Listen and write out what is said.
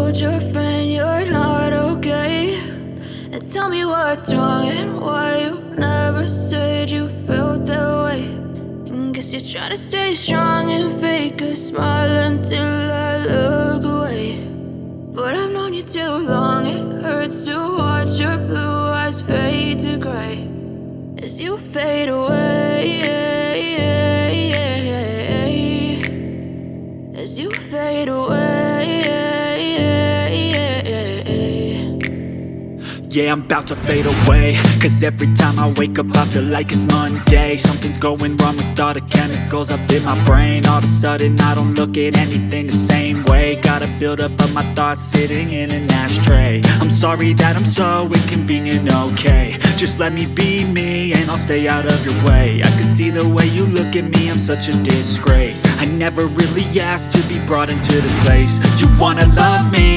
told your friend you're not okay, and tell me what's wrong and why you never said you felt that way. And guess you're trying to stay strong and fake a smile until I look away. But I've known you too long, it hurts to watch your blue eyes fade to gray as you fade away, as you fade away. Yeah, I'm about to fade away, cause every time I wake up I feel like it's Monday. Something's going wrong with all the chemicals up in my brain. All of a sudden I don't look at anything the same way. Gotta build up of my thoughts sitting in an ashtray. I'm sorry that I'm so inconvenient, okay. Just let me be me and I'll stay out of your way. I can see the way you look at me, I'm such a disgrace. I never really asked to be brought into this place. You wanna love me,